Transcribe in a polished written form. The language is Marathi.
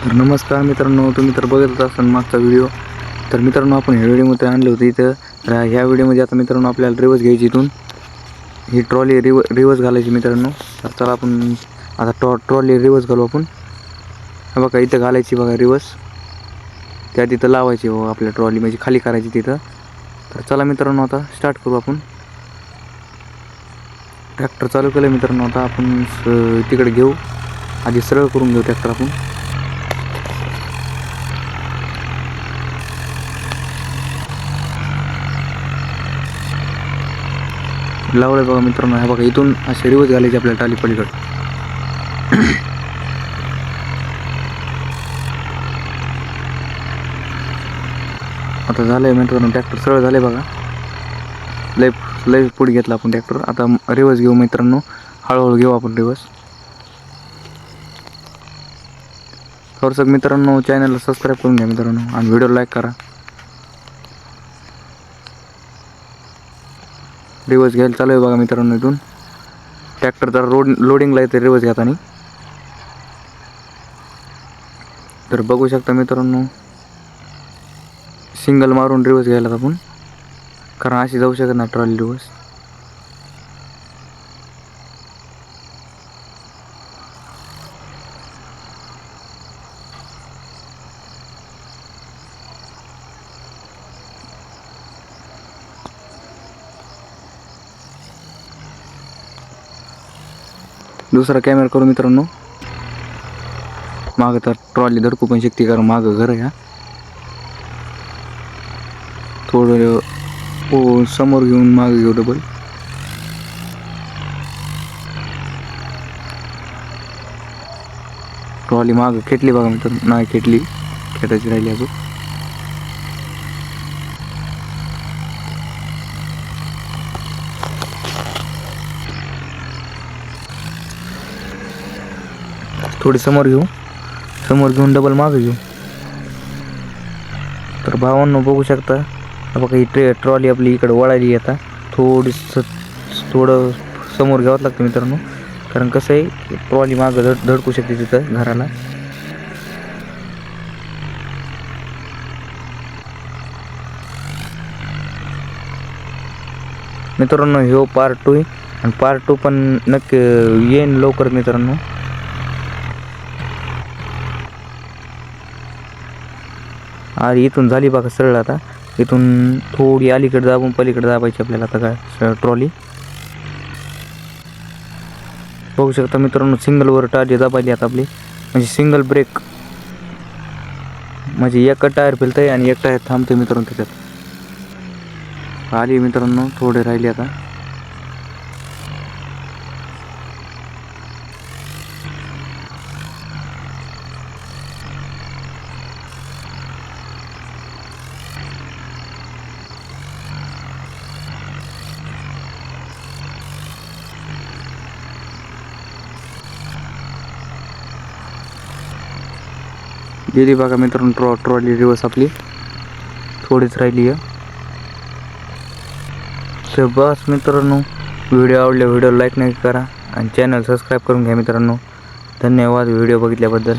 तर नमस्कार मित्रांनो, तुम्ही तर बघत असाल मागचा व्हिडिओ. तर मित्रांनो, आपण ह्या व्हिडिओमध्ये आणलं होतं इथं. ह्या व्हिडिओमध्ये आता मित्रांनो आपल्याला रिवर्स घ्यायची. इथून ही ट्रॉली रिवर्स घालायची मित्रांनो. तर चला आपण आता ट्रॉली रिवर्स घालू आपण. हे बघा इथं घालायची बघा रिवर्स. त्या तिथं लावायची बघा आपल्या ट्रॉली, म्हणजे खाली करायची तिथं. तर चला मित्रांनो, आता स्टार्ट करू आपण. ट्रॅक्टर चालू केलं मित्रांनो. आता आपण तिकडे घेऊ, आधी सरळ करून घेऊ ट्रॅक्टर आपण. लावलं बघा मित्रांनो. हे बघा इथून असे रिवर्स घालायचे आपल्याला टाली पलीकडे. आता झालंय मित्रांनो, ट्रॅक्टर सरळ झाले बघा. लय पुढे घेतला आपण ट्रॅक्टर. आता रिवर्स घेऊ मित्रांनो, हळूहळू घेऊ आपण रिवर्स. थोडंसं मित्रांनो चॅनलला सबस्क्राईब करून घ्या मित्रांनो, आणि व्हिडिओ लाईक करा. रिवर्स घ्यायला चालू आहे बघा मित्रांनो. इथून ट्रॅक्टर जरा लोडिंगला येते रिवर्स घेताना. तर बघू शकता मित्रांनो, सिंगल मारून रिवर्स घ्यायला आपण, कारण अशी जाऊ शकत नाही ट्रॉली रिवर्स. दुसरा कॅमेरा करू मित्रांनो. मागं तर ट्रॉली धडकू पण शकते, कारण मागं घर आहे. थोडं समोर घेऊन मागं घेऊ डबल. ट्रॉली मागं खेटली बघा मित्रांनो. नाही खेटली, खेटायची राहिली अजून. थोडी समोर घेऊन डबल मागं घेऊ. तर भावांनो बघू शकता, बघा ही ट्रॉली आपली इकडं वळाली. आता थोडं समोर घ्यावंच लागतं मित्रांनो, कारण कसं आहे ट्रॉली मागं धडकू शकते तिथं घराला. मित्रांनो ह्यो पार्ट 2 आहे, आणि पार्ट 2 पण नक्की येईन लवकर मित्रांनो. आणि इथून झाली बघा सरळ. आता इथून थोडी अलीकडे दाबून पलीकडे दाबायची आपल्याला आता काय ट्रॉली. बघू शकता मित्रांनो, सिंगलवर टाळी दाबायली आता आपली, म्हणजे सिंगल ब्रेक, म्हणजे एक टायर फिरतंय आणि एक टायर थांबतोय मित्रांनो त्याच्यात. आली मित्रांनो, थोडे राहिले आता. गेली बघा मित्रांनो ट्रॉली रिवर्स आपली, थोडीच राहिली आहे. तर बस मित्रांनो, व्हिडिओ आवडले व्हिडिओ लाईक नाही करा, आणि चॅनल सबस्क्राईब करून घ्या मित्रांनो. धन्यवाद व्हिडिओ बघितल्याबद्दल.